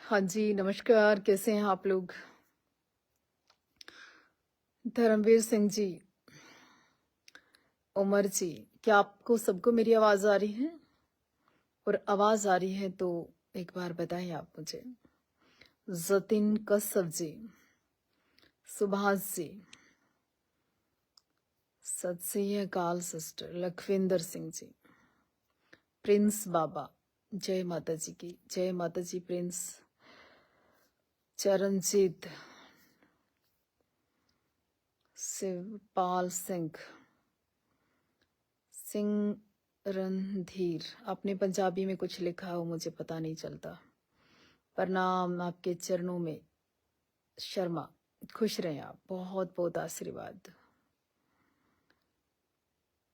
हाँ जी, नमस्कार, कैसे हैं आप लोग? धर्मवीर सिंह जी, उमर जी, क्या आपको सबको मेरी आवाज़ आ रही है? और आवाज़ आ रही है तो एक बार बताएं आप मुझे। जतिन कस्सब जी, सुभाष जी, सत श्री अकाल सिस्टर, लखविंदर सिंह जी, प्रिंस बाबा, जय माता जी की, जय माता जी प्रिंस, चरणजीत, शिवपाल सिंह, सिंह रणधीर। आपने पंजाबी में कुछ लिखा हो, मुझे पता नहीं चलता। प्रणाम आपके चरणों में शर्मा, खुश रहें आप, बहुत बहुत आशीर्वाद।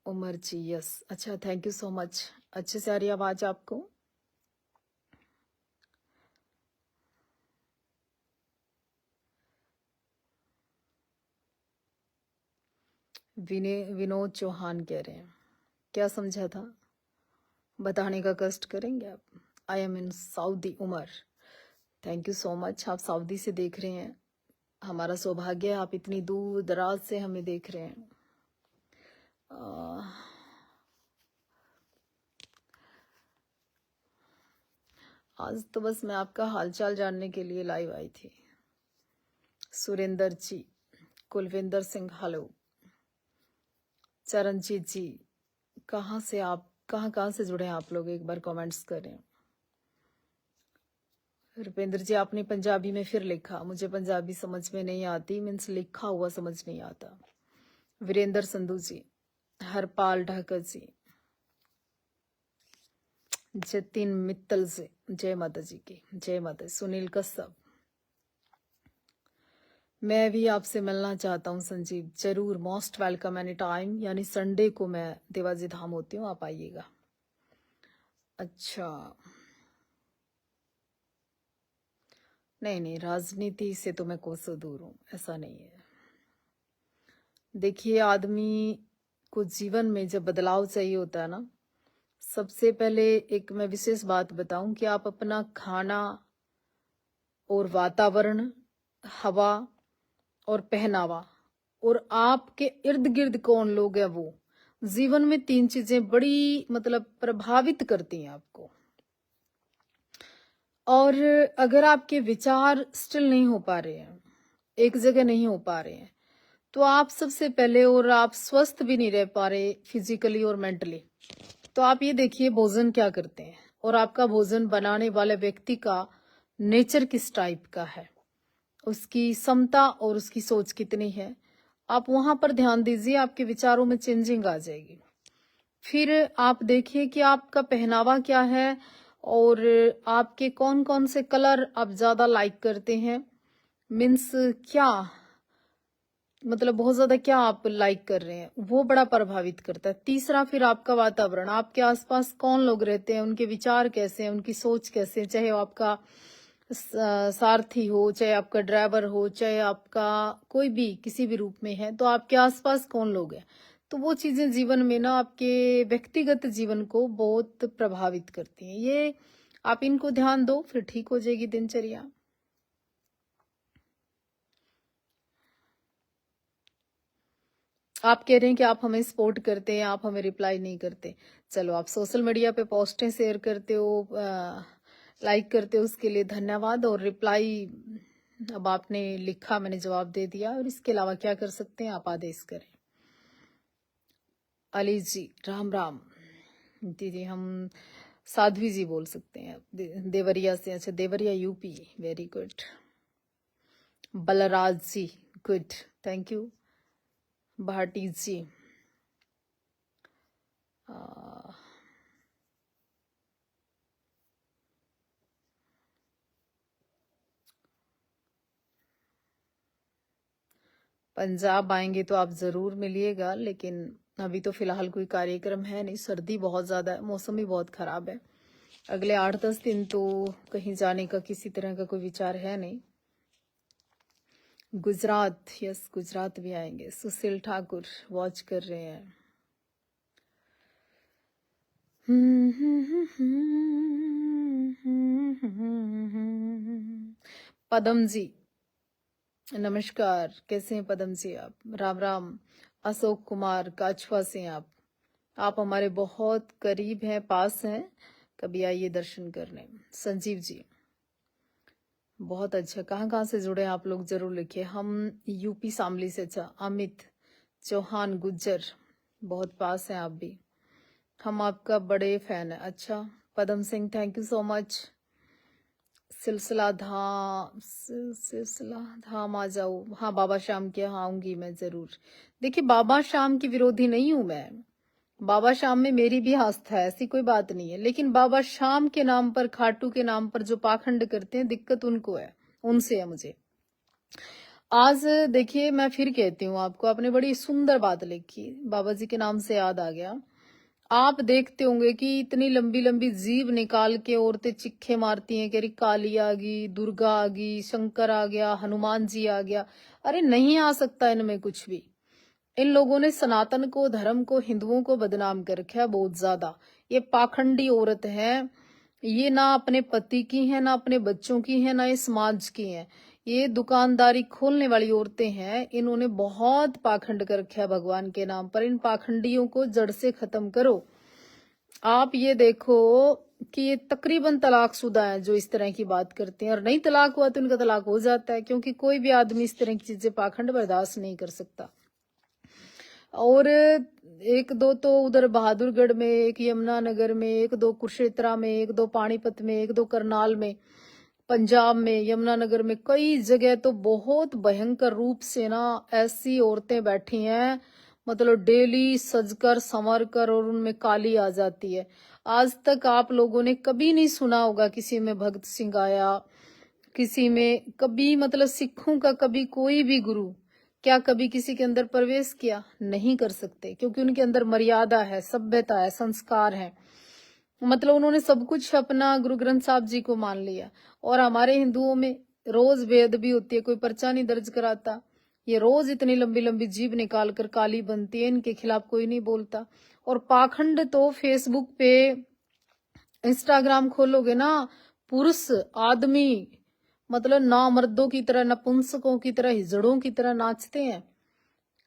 उमर जी, यस, अच्छा, थैंक यू सो मच। अच्छे से आ रही आवाज आपको? विनोद चौहान कह रहे हैं, क्या समझा था बताने का कष्ट करेंगे आप? I am in Saudi. Umar, thank you so much, आप सऊदी से देख रहे हैं। हमारा सौभाग्य है, आप इतनी दूर दराज से हमें देख रहे हैं। आज तो बस मैं आपका हालचाल जानने के लिए लाइव आई थी। सुरेंद्र जी, कुलविंदर सिंह, हेलो। चरणजीत जी, कहाँ से आप, कहाँ से जुड़े हैं आप लोग, एक बार कमेंट्स करें। रुपेंद्र जी, आपने पंजाबी में फिर लिखा, मुझे पंजाबी समझ में नहीं आती, मीन्स लिखा हुआ समझ नहीं आता। वीरेंद्र संधू जी, हरपाल ढाकर जी, जतिन मित्तल से, जय माता जी की, जय माता। सुनील कश्यप, मैं भी आपसे मिलना चाहता हूँ संजीव, जरूर, मोस्ट वेलकम एनी टाइम, यानी संडे को मैं देवाजी धाम होती हूँ, आप आइएगा। अच्छा, नहीं नहीं, राजनीति से तो मैं कोसों दूर हूँ, ऐसा नहीं है। देखिए, आदमी को जीवन में जब बदलाव चाहिए होता है ना, सबसे पहले एक मैं विशेष बात बताऊं कि आप अपना खाना और वातावरण, हवा और पहनावा, और आपके इर्द गिर्द कौन लोग हैं, वो जीवन में तीन चीजें बड़ी मतलब प्रभावित करती हैं आपको। और अगर आपके विचार स्टिल नहीं हो पा रहे हैं, एक जगह नहीं हो पा रहे हैं, तो आप सबसे पहले, और आप स्वस्थ भी नहीं रह पा रहे फिजिकली और मेंटली, तो आप ये देखिए भोजन क्या करते हैं, और आपका भोजन बनाने वाले व्यक्ति का नेचर किस टाइप का है, उसकी क्षमता और उसकी सोच कितनी है, आप वहां पर ध्यान दीजिए, आपके विचारों में चेंजिंग आ जाएगी। फिर आप देखिए कि आपका पहनावा क्या है, और आपके कौन कौन से कलर आप ज्यादा लाइक करते हैं, मीन्स क्या, मतलब बहुत ज्यादा क्या आप लाइक कर रहे हैं, वो बड़ा प्रभावित करता है। तीसरा, फिर आपका वातावरण, आपके आसपास कौन लोग रहते हैं, उनके विचार कैसे हैं, उनकी सोच कैसे है, चाहे वो आपका सारथी हो, चाहे आपका ड्राइवर हो, चाहे आपका कोई भी किसी भी रूप में है, तो आपके आसपास कौन लोग हैं, तो वो चीजें जीवन में ना आपके व्यक्तिगत जीवन को बहुत प्रभावित करती हैं। ये आप इनको ध्यान दो, फिर ठीक हो जाएगी दिनचर्या। आप कह रहे हैं कि आप हमें सपोर्ट करते हैं, आप हमें रिप्लाई नहीं करते। चलो, आप सोशल मीडिया पे पोस्टें शेयर करते हो, लाइक करते हो, उसके लिए धन्यवाद। और रिप्लाई, अब आपने लिखा, मैंने जवाब दे दिया, और इसके अलावा क्या कर सकते हैं, आप आदेश करें। अली जी, राम राम। दीदी, हम साध्वी जी बोल सकते हैं, देवरिया से। अच्छा, Deoria UP, very good. Balraj ji, good, thank you. Bhati ji, Punjab आएंगे तो आप जरूर मिलिएगा, लेकिन अभी तो फिलहाल कोई कार्यक्रम है नहीं, सर्दी बहुत ज्यादा है, मौसम भी बहुत खराब है। अगले 8-10 दिन तो कहीं जाने का किसी तरह का कोई विचार है नहीं। गुजरात, यस, गुजरात भी आएंगे। सुशील ठाकुर वॉच कर रहे हैं। पदम जी, नमस्कार, कैसे हैं पदम जी आप? राम राम। अशोक कुमार काछवा से हैं आप हमारे बहुत करीब हैं, पास हैं, कभी आइए दर्शन करने। संजीव जी, बहुत अच्छा, कहाँ कहाँ से जुड़े हैं आप लोग, जरूर लिखिए। हम यूपी शामली से। अच्छा, अमित चौहान गुज्जर, बहुत पास हैं आप भी, हम आपका बड़े फैन है। अच्छा, Padam Singh, thank you so much. सिलसिला धाम आ जाओ। हाँ, बाबा श्याम के यहाँ आऊंगी मैं जरूर। देखिए, बाबा श्याम की विरोधी नहीं हूं मैं, बाबा श्याम में मेरी भी आस्था है, ऐसी कोई बात नहीं है। लेकिन बाबा श्याम के नाम पर, खाटू के नाम पर जो पाखंड करते हैं, दिक्कत उनको है, उनसे है मुझे। आज देखिए, मैं फिर कहती हूँ आपको, आपने बड़ी सुंदर बात लिखी, बाबा जी के नाम से याद आ गया। आप देखते होंगे कि इतनी लंबी लंबी जीभ निकाल के औरतें चिक्के मारती हैं, कह रही काली आ गई, दुर्गा आ गई, शंकर आ गया, हनुमान जी आ गया। अरे नहीं आ सकता इनमें कुछ भी। इन लोगों ने सनातन को, धर्म को, हिंदुओं को बदनाम कर रखा है बहुत ज्यादा। ये पाखंडी औरत है, ये ना अपने पति की है, ना अपने बच्चों की है, ना ये समाज की है। ये दुकानदारी खोलने वाली औरतें हैं, इन्होंने बहुत पाखंड कर रखा है भगवान के नाम पर। इन पाखंडियों को जड़ से खत्म करो। आप ये देखो कि ये तकरीबन तलाकशुदा हैं जो इस तरह की बात करते हैं, और नहीं तलाक हुआ तो इनका तलाक हो जाता है, क्योंकि कोई भी आदमी इस तरह की चीजें, पाखंड बर्दाश्त नहीं कर सकता। और एक दो तो उधर बहादुरगढ़ में, एक यमुनानगर में, एक दो कुरुक्षेत्रा में, एक दो पानीपत में, एक दो करनाल में, पंजाब में, यमुनानगर में, कई जगह तो बहुत भयंकर रूप से ना ऐसी औरतें बैठी हैं, मतलब डेली सजकर संवर कर, और उनमें काली आ जाती है। आज तक आप लोगों ने कभी नहीं सुना होगा किसी में भगत सिंह आया, किसी में कभी, मतलब सिखों का कभी कोई भी गुरु क्या कभी किसी के अंदर प्रवेश किया? नहीं कर सकते, क्योंकि उनके अंदर मर्यादा है, सभ्यता है, संस्कार है। मतलब उन्होंने सब कुछ अपना गुरु ग्रंथ साहब जी को मान लिया। और हमारे हिंदुओं में रोज बेअदबी होती है, कोई पर्चा नहीं दर्ज कराता। ये रोज इतनी लंबी लंबी जीभ निकाल कर काली बनती है, इनके खिलाफ कोई नहीं बोलता। और पाखंड तो फेसबुक पे, इंस्टाग्राम खोलोगे ना, पुरुष आदमी, मतलब नामर्दों की तरह, नपुंसकों की तरह, हिजड़ों की तरह नाचते हैं।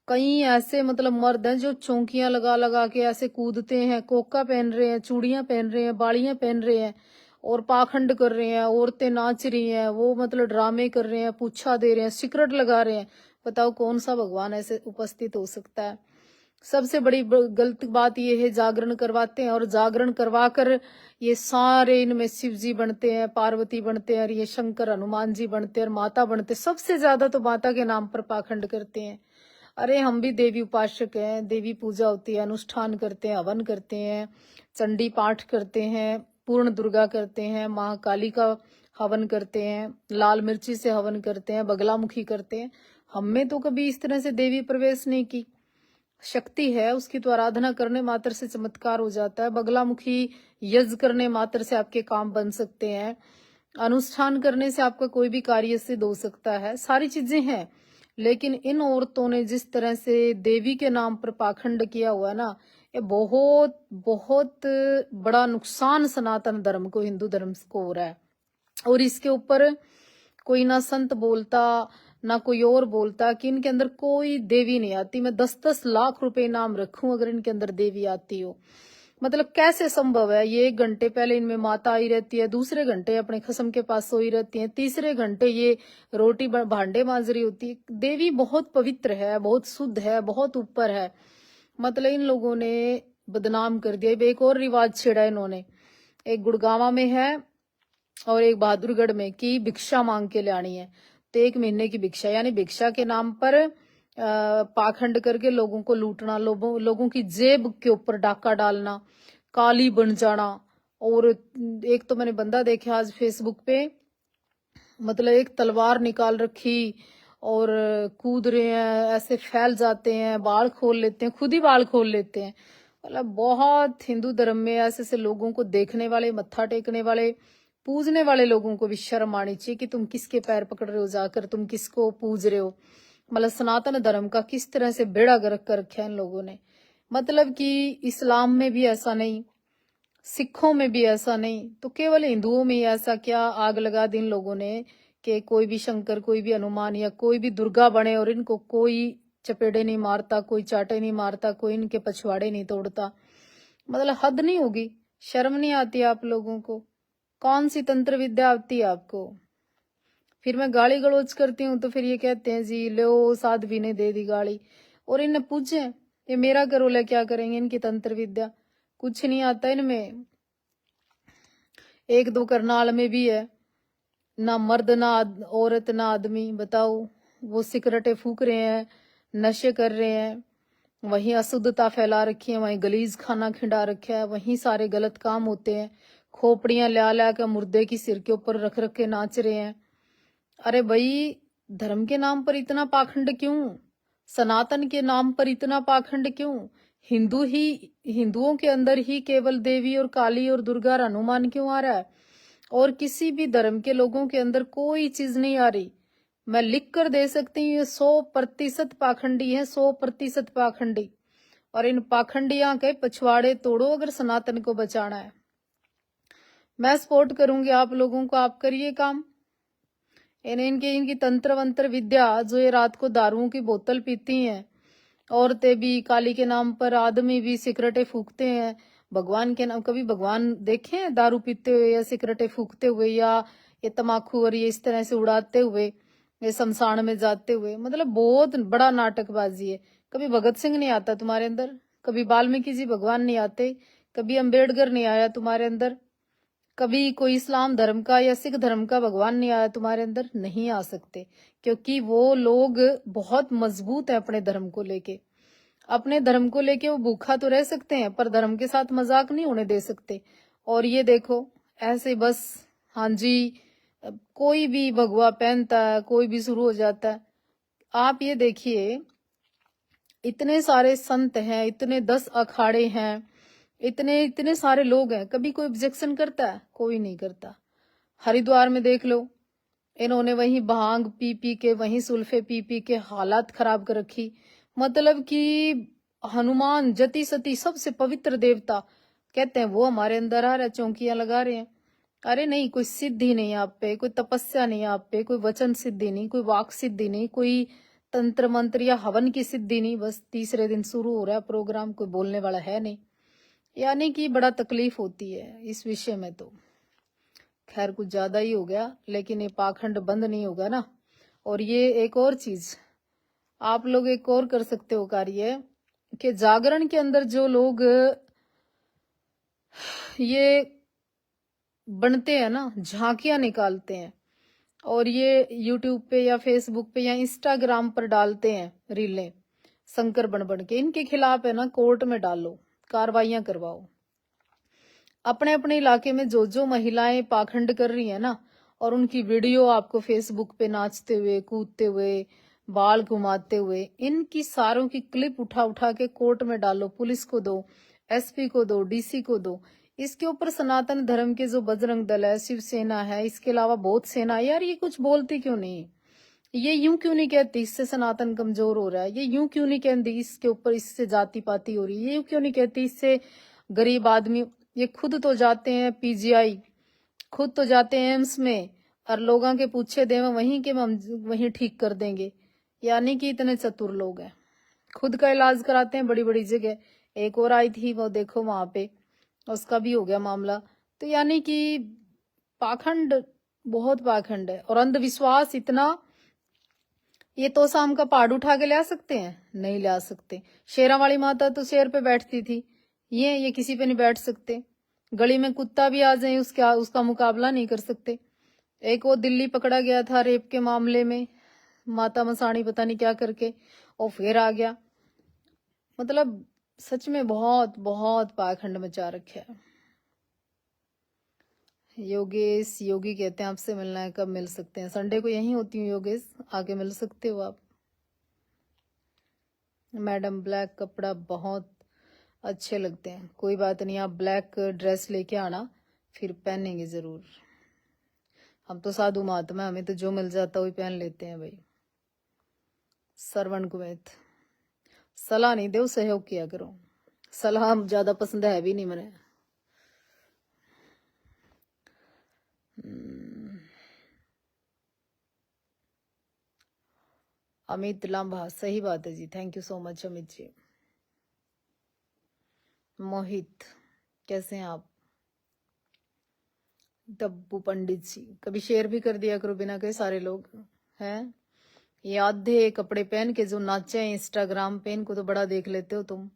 कई ऐसे मतलब मर्द हैं जो चौंकियां लगा लगा के ऐसे कूदते हैं, कोका पहन रहे हैं, चूड़ियां पहन रहे हैं, बाड़ियां पहन रहे हैं, और पाखंड कर रहे हैं। औरतें नाच रही हैं, वो मतलब ड्रामे कर रहे हैं, पूछा दे रहे हैं, सिकरट लगा रहे हैं। बताओ कौन सा भगवान ऐसे उपस्थित हो सकता है? सबसे बड़ी गलत बात यह है, जागरण करवाते हैं, और जागरण करवाकर ये सारे इनमें शिव जी बनते हैं, पार्वती बनते हैं, और ये शंकर हनुमान जी बनते हैं, और माता बनते हैं। सबसे ज्यादा तो माता के नाम पर पाखंड करते हैं। अरे हम भी देवी उपासक हैं, देवी पूजा होती है, अनुष्ठान करते हैं, हवन करते हैं, चंडी पाठ करते हैं, पूर्ण दुर्गा करते हैं, महाकाली का हवन करते हैं, लाल मिर्ची से हवन करते हैं, बगलामुखी करते हैं। हम में तो कभी इस तरह से देवी प्रवेश नहीं की। शक्ति है उसकी, तो आराधना करने मात्र से चमत्कार हो जाता है। बगलामुखी यज्ञ करने मात्र से आपके काम बन सकते हैं। अनुष्ठान करने से आपका कोई भी कार्य सिद्ध हो सकता है, सारी चीजें हैं। लेकिन इन औरतों ने जिस तरह से देवी के नाम पर पाखंड किया हुआ है ना, ये बहुत बहुत बड़ा नुकसान सनातन धर्म को, हिंदू धर्म को हो रहा है। और इसके ऊपर कोई ना संत बोलता, ना कोई और बोलता कि इनके अंदर कोई देवी नहीं आती। मैं 10-10 लाख रुपए इनाम रखूं अगर इनके अंदर देवी आती हो। मतलब कैसे संभव है? ये 1 घंटे पहले इनमें माता आई रहती है, दूसरे घंटे अपने खसम के पास सोई रहती है, तीसरे घंटे ये रोटी भांडे मांज रही होती है। देवी बहुत पवित्र है, बहुत शुद्ध है, बहुत ऊपर है। मतलब इन लोगों ने बदनाम कर दिया। एक और रिवाज छेड़ा इन्होंने, एक गुड़गावा में है और एक बहादुरगढ़ में, कि भिक्षा मांग के लानी है। तो 1 महीने की भिक्षा, यानी भिक्षा के नाम पर पाखंड करके लोगों को लूटना, लोगों की जेब के ऊपर डाका डालना, काली बन जाना। और एक तो मैंने बंदा देखा आज फेसबुक पे, मतलब एक तलवार निकाल रखी और कूद रहे हैं, ऐसे फैल जाते हैं, बाल खोल लेते हैं, खुद ही बाल खोल लेते हैं। मतलब बहुत हिंदू धर्म में ऐसे ऐसे लोगों को देखने वाले, मत्था टेकने वाले, पूजने वाले लोगों को भी शर्म आनी चाहिए कि तुम किसके पैर पकड़ रहे हो जाकर, तुम किसको पूज रहे हो। मतलब सनातन धर्म का किस तरह से बेड़ा गर्क कर रखा है इन लोगों ने। मतलब कि इस्लाम में भी ऐसा नहीं, सिखों में भी ऐसा नहीं, तो केवल हिंदुओं में ही ऐसा क्या आग लगा दी इन लोगों ने कि कोई भी शंकर, कोई भी हनुमान या कोई भी दुर्गा बने और इनको कोई चपेड़े नहीं मारता, कोई चाटे नहीं मारता, कोई इनके पछवाड़े नहीं तोड़ता। मतलब हद नहीं होगी? शर्म नहीं आती आप लोगों को? कौन सी तंत्र विद्या आती है आपको? फिर मैं गाली गलौज करती हूँ तो फिर ये कहते हैं जी लो साध्वी ने दे दी गाली। और इन्हें पूछे ये मेरा करोला क्या करेंगे? इनकी तंत्र विद्या कुछ नहीं आता इनमें। एक दो करनाल में भी है, ना मर्द ना औरत ना आदमी। बताओ, वो सिगरेटें फूक रहे हैं, नशे कर रहे हैं, वहीं अशुद्धता फैला रखी है, वहीं गलीज खाना खिंडा रखा है, वहीं सारे गलत काम होते हैं। खोपड़ियां ला कर मुर्दे की सिर के ऊपर रख रख के नाच रहे हैं। अरे भाई, धर्म के नाम पर इतना पाखंड क्यों? सनातन के नाम पर इतना पाखंड क्यों? हिंदुओं के अंदर ही केवल देवी और काली और दुर्गा और हनुमान क्यों आ रहा है, और किसी भी धर्म के लोगों के अंदर कोई चीज नहीं आ रही? मैं लिख कर दे सकती हूँ, ये 100% पाखंडी है, 100% पाखंडी। और इन पाखंडियां के पछवाड़े तोड़ो अगर सनातन को बचाना है। मैं सपोर्ट करूंगी आप लोगों को, आप करिए काम। इनकी तंत्र वंत्र विद्या, जो ये रात को दारुओं की बोतल पीती हैं, औरतें भी काली के नाम पर, आदमी भी सिगरेटें फूकते हैं भगवान के नाम। कभी भगवान देखे हैं दारू पीते हुए या सिगरेटें फूकते हुए या ये तमाकू और ये इस तरह से उड़ाते हुए, ये शमशान में जाते हुए? मतलब बहुत बड़ा नाटकबाजी है। कभी भगत सिंह नहीं आता तुम्हारे अंदर? कभी वाल्मीकि जी भगवान नहीं आते? कभी अम्बेडकर नहीं आया तुम्हारे अंदर? कभी कोई इस्लाम धर्म का या सिख धर्म का भगवान नहीं आया तुम्हारे अंदर? नहीं आ सकते, क्योंकि वो लोग बहुत मजबूत है अपने धर्म को लेके। अपने धर्म को लेके वो भूखा तो रह सकते हैं, पर धर्म के साथ मजाक नहीं होने दे सकते। और ये देखो, ऐसे बस, हाँ जी, कोई भी भगवा पहनता है, कोई भी शुरू हो जाता है। आप ये देखिए, इतने सारे संत हैं, इतने 10 अखाड़े हैं, इतने इतने सारे लोग हैं, कभी कोई ऑब्जेक्शन करता है? कोई नहीं करता। हरिद्वार में देख लो, इन्होंने वहीं भांग पी पी के, वहीं सुल्फे पी पी के हालात खराब कर रखी। मतलब कि हनुमान जति सती सबसे पवित्र देवता कहते हैं, वो हमारे अंदर आ रहा है, चौकियां लगा रहे हैं। अरे नहीं, कोई सिद्धि नहीं आप पे, कोई तपस्या नहीं आप पे, कोई वचन सिद्धि नहीं, कोई वाक सिद्धि नहीं, कोई तंत्र मंत्र या हवन की सिद्धि नहीं। बस तीसरे दिन शुरू हो रहा है प्रोग्राम, कोई बोलने वाला है नहीं। यानी कि बड़ा तकलीफ होती है इस विषय में। तो खैर कुछ ज्यादा ही हो गया, लेकिन ये पाखंड बंद नहीं होगा ना। और ये एक और चीज आप लोग एक और कर सकते हो कार्य, कि जागरण के अंदर जो लोग ये बनते हैं ना, झांकियां निकालते हैं, और ये यूट्यूब पे या फेसबुक पे या इंस्टाग्राम पर डालते हैं रीलें शंकर बन बन के, इनके खिलाफ है ना कोर्ट में डालो, कार्रवाइयां करवाओ। अपने अपने इलाके में जो जो महिलाएं पाखंड कर रही है ना, और उनकी वीडियो आपको फेसबुक पे नाचते हुए, कूदते हुए, बाल घुमाते हुए, इनकी सारों की क्लिप उठा उठा के कोर्ट में डालो। पुलिस को दो, एसपी को दो, डीसी को दो। इसके ऊपर सनातन धर्म के जो बजरंग दल है, शिवसेना है, इसके अलावा बहुत सेना है, यार ये कुछ बोलती क्यों नहीं? ये यूं क्यों नहीं कहती इससे सनातन कमजोर हो रहा है? ये यूं क्यों नहीं कहती इसके ऊपर इससे जाति पाति हो रही है? ये यूं क्यों नहीं कहती इससे गरीब आदमी? ये खुद तो जाते हैं पीजीआई, खुद तो जाते हैं एम्स में, और लोगों के पूछे दे वहीं के हम वहीं ठीक कर देंगे। यानी कि इतने चतुर लोग हैं, खुद का इलाज कराते हैं बड़ी बड़ी जगह। एक और आई थी, वो देखो वहां पे, उसका भी हो गया मामला। तो यानी कि पाखंड, बहुत पाखंड है। और अंधविश्वास इतना, ये तो शाम का पहाड़ उठा के ले आ सकते हैं? नहीं ले आ सकते। शेरा वाली माता तो शेर पे बैठती थी, ये किसी पे नहीं बैठ सकते। गली में कुत्ता भी आ जाए उसका मुकाबला नहीं कर सकते। एक वो दिल्ली पकड़ा गया था रेप के मामले में, माता मसाणी पता नहीं क्या करके, और फिर आ गया। मतलब सच में बहुत बहुत पाखंड मचा रखे है। योगेश योगी कहते हैं आपसे मिलना है, कब मिल सकते हैं? संडे को यहीं होती हूँ योगेश, आके मिल सकते हो आप। मैडम ब्लैक कपड़ा बहुत अच्छे लगते हैं। कोई बात नहीं, आप ब्लैक ड्रेस लेके आना, फिर पहनेंगे जरूर। हम तो साधु महात्मा, हमें तो जो मिल जाता वही पहन लेते हैं भाई। सरवण कुवैत, सलाह नहीं दो, सहयोग किया करो। सलाह ज्यादा पसंद है भी नहीं मैंने। अमित लांबा, सही बात है जी, thank you so much Amit ji. Mohit, कैसे हैं आप? डब्बू पंडित जी, कभी शेयर भी कर दिया करो बिना कहे, सारे लोग हैं। ये आधे कपड़े पहन के जो नाचे हैं इंस्टाग्राम पे, इनको तो बड़ा देख लेते हो तुम।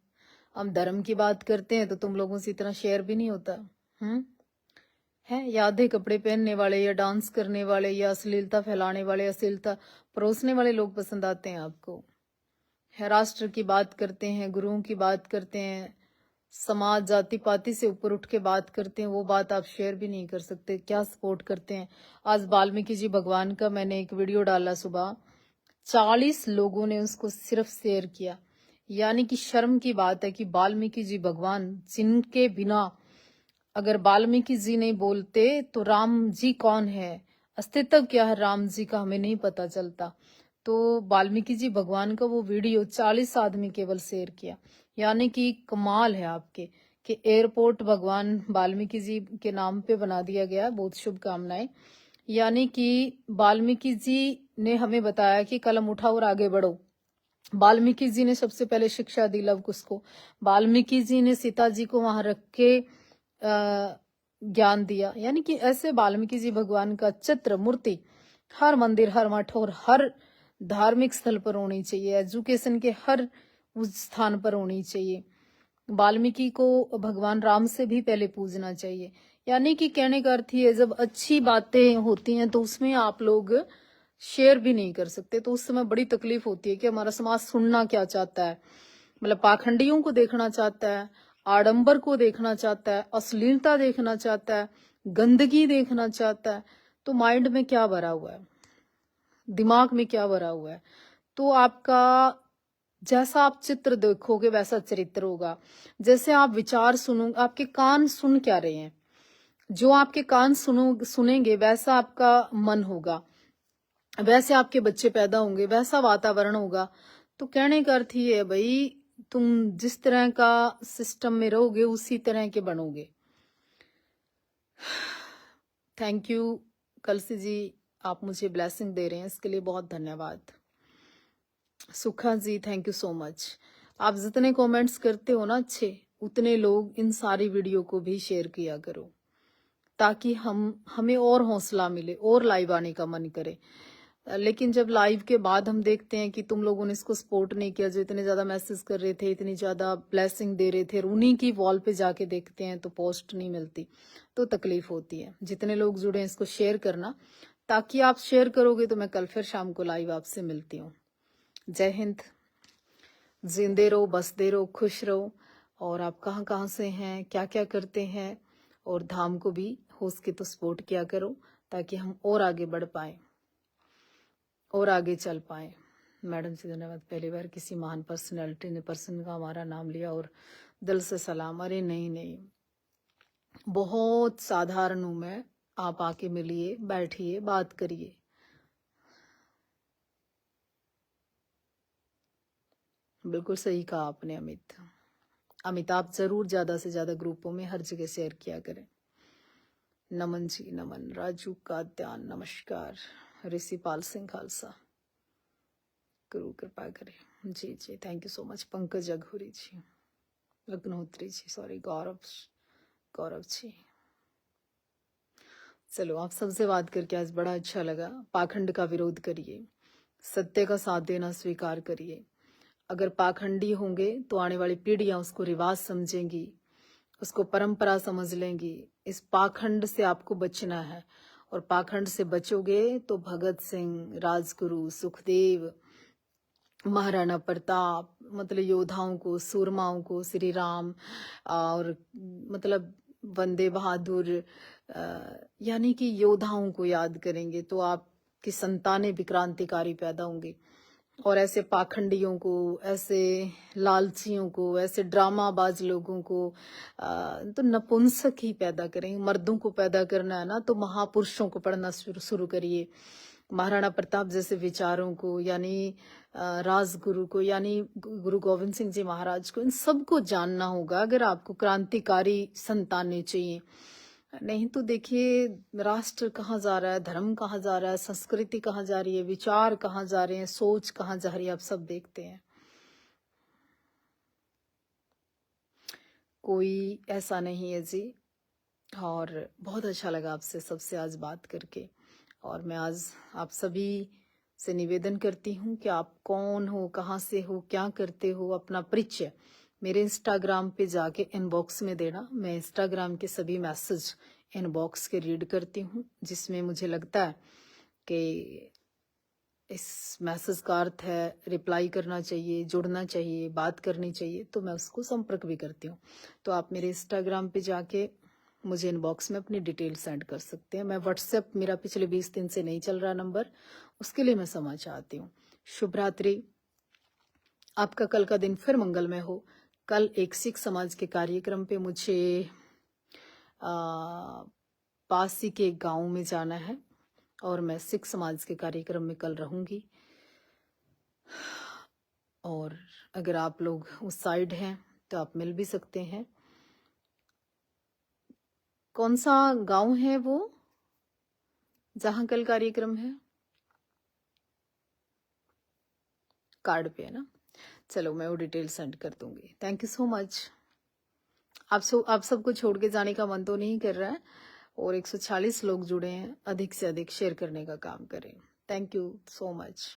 हम धर्म की बात करते हैं तो तुम लोगों से इतना शेयर भी नहीं होता। है या आधे कपड़े पहनने वाले या डांस करने वाले या अश्लीलता फैलाने वाले, अश्लीलता परोसने वाले लोग पसंद आते हैं आपको। है राष्ट्र की बात करते हैं, गुरुओं की बात करते हैं, समाज जाति पाति से ऊपर उठ के बात करते हैं, वो बात आप शेयर भी नहीं कर सकते। क्या सपोर्ट करते हैं? आज वाल्मीकि जी भगवान का मैंने एक वीडियो डाला सुबह, 40 लोगों ने उसको सिर्फ शेयर किया। यानी कि शर्म की बात है कि वाल्मीकि जी भगवान, जिनके बिना अगर वाल्मीकि जी नहीं बोलते तो राम जी कौन है, अस्तित्व क्या है राम जी का, हमें नहीं पता चलता। तो वाल्मीकि जी भगवान का वो वीडियो 40 आदमी केवल शेयर किया। यानी कि कमाल है आपके कि एयरपोर्ट भगवान वाल्मीकि जी के नाम पे बना दिया गया। बहुत शुभकामनाएं। यानी कि वाल्मीकि जी ने हमें बताया कि कलम उठाओ और आगे बढ़ो। वाल्मीकि जी ने सबसे पहले शिक्षा दी लव कुश को। वाल्मीकि जी ने सीता जी को वहां रख के ज्ञान दिया। यानी कि ऐसे वाल्मीकि जी भगवान का चित्र, मूर्ति हर मंदिर, हर मठ और हर धार्मिक स्थल पर होनी चाहिए। एजुकेशन के हर उस स्थान पर होनी चाहिए। वाल्मीकि को भगवान राम से भी पहले पूजना चाहिए। यानी कि कहने का अर्थ ये, जब अच्छी बातें होती हैं तो उसमें आप लोग शेयर भी नहीं कर सकते, तो उस समय बड़ी तकलीफ होती है कि हमारा समाज सुनना क्या चाहता है। मतलब पाखंडियों को देखना चाहता है, आडंबर को देखना चाहता है, अश्लीलता देखना चाहता है, गंदगी देखना चाहता है। तो माइंड में क्या भरा हुआ है, दिमाग में क्या भरा हुआ है? तो आपका जैसा आप चित्र देखोगे वैसा चरित्र होगा। जैसे आप विचार सुनो, आपके कान सुन क्या रहे हैं, जो आपके कान सुनेंगे वैसा आपका मन होगा, वैसे आपके बच्चे पैदा होंगे, वैसा वातावरण होगा। तो कहने का अर्थ ये है भाई, तुम जिस तरह का सिस्टम में रहोगे उसी तरह के बनोगे। थैंक यू कलसी जी, आप मुझे ब्लेसिंग दे रहे हैं, इसके लिए बहुत धन्यवाद। सुखा जी, थैंक यू सो मच। आप जितने कमेंट्स करते हो ना अच्छे, उतने लोग इन सारी वीडियो को भी शेयर किया करो, ताकि हमें और हौसला मिले और लाइव आने का मन करे। लेकिन जब लाइव के बाद हम देखते हैं कि तुम लोगों ने इसको सपोर्ट नहीं किया, जो इतने ज्यादा मैसेज कर रहे थे, इतनी ज्यादा ब्लेसिंग दे रहे थे, उन्हीं की वॉल पे जाके देखते हैं तो पोस्ट नहीं मिलती, तो तकलीफ होती है। जितने लोग जुड़े हैं इसको शेयर करना, ताकि आप शेयर करोगे तो मैं कल फिर शाम को लाइव आपसे मिलती हूँ। जय हिंद। जिंदे रहो, बसते रहो, खुश रहो। और आप कहाँ कहाँ से हैं, क्या क्या करते हैं, और धाम को भी हो सके तो सपोर्ट किया करो, ताकि हम और आगे बढ़ पाए और आगे चल पाए। मैडम जी धन्यवाद, पहली बार किसी महान पर्सनैलिटी ने पर्सन का हमारा नाम लिया और दिल से सलाम। अरे नहीं नहीं, बहुत साधारण हूं मैं, आप आके मिलिए, बैठिए, बात करिए। बिल्कुल सही कहा आपने अमित। अमिताभ जरूर ज्यादा से ज्यादा ग्रुपों में हर जगह शेयर किया करें। नमन जी, नमन। राजू का ध्यान, नमस्कार। ऋषिपाल सिंह खालसा, गुरु कृपा करे। जी जी, thank you so much. Pankaj Aghori ji, Agnihotri ji, sorry, Gaurav ji. चलो, आप सबसे बात करके आज बड़ा अच्छा लगा। पाखंड का विरोध करिए, सत्य का साथ देना स्वीकार करिए। अगर पाखंडी होंगे तो आने वाली पीढ़ियां उसको रिवाज समझेंगी, उसको परंपरा समझ लेंगी। इस पाखंड से आपको बचना है, और पाखंड से बचोगे तो भगत सिंह, राजगुरु, सुखदेव, महाराणा प्रताप, मतलब योद्धाओं को, सूरमाओं को, श्री राम, और मतलब वंदे बहादुर, यानी कि योद्धाओं को याद करेंगे तो आपकी संतानें भी क्रांतिकारी पैदा होंगी। और ऐसे पाखंडियों को, ऐसे लालचियों को, ऐसे ड्रामाबाज लोगों को तो नपुंसक ही पैदा करेंगे। मर्दों को पैदा करना है ना, तो महापुरुषों को पढ़ना शुरू करिए। महाराणा प्रताप जैसे विचारों को, यानी राजगुरु को, यानी गुरु गोविंद सिंह जी महाराज को, इन सबको जानना होगा अगर आपको क्रांतिकारी संतानें चाहिए। नहीं तो देखिए, राष्ट्र कहाँ जा रहा है, धर्म कहाँ जा रहा है, संस्कृति कहाँ जा रही है, विचार कहाँ जा रहे हैं, सोच कहाँ जा रही है, आप सब देखते हैं। कोई ऐसा नहीं है जी। और बहुत अच्छा लगा आपसे सबसे आज बात करके। और मैं आज आप सभी से निवेदन करती हूँ कि आप कौन हो, कहाँ से हो, क्या करते हो, अपना परिचय मेरे इंस्टाग्राम पे जाके इनबॉक्स में देना। मैं इंस्टाग्राम के सभी मैसेज इनबॉक्स के रीड करती हूँ, जिसमें मुझे लगता है कि इस मैसेज का अर्थ है रिप्लाई करना चाहिए, जुड़ना चाहिए, बात करनी चाहिए, तो मैं उसको संपर्क भी करती हूँ। तो आप मेरे इंस्टाग्राम पे जाके मुझे इनबॉक्स में अपनी डिटेल सेंड कर सकते हैं। मैं व्हाट्सएप, मेरा पिछले 20 दिन से नहीं चल रहा नंबर, उसके लिए मैं क्षमा चाहती हूँ। शुभ रात्रि। आपका कल का दिन फिर मंगलमय हो। कल एक सिख समाज के कार्यक्रम पे मुझे पास ही के गांव में जाना है और मैं सिख समाज के कार्यक्रम में कल रहूंगी। और अगर आप लोग उस साइड हैं तो आप मिल भी सकते हैं। कौन सा गांव है वो जहां कल कार्यक्रम है? कार्ड पे है ना? चलो, मैं वो डिटेल सेंड कर दूंगी। Thank you so much. आप सबको छोड़ के जाने का मन तो नहीं कर रहा है, और 140 लोग जुड़े हैं। अधिक से अधिक शेयर करने का काम करें। Thank you so much.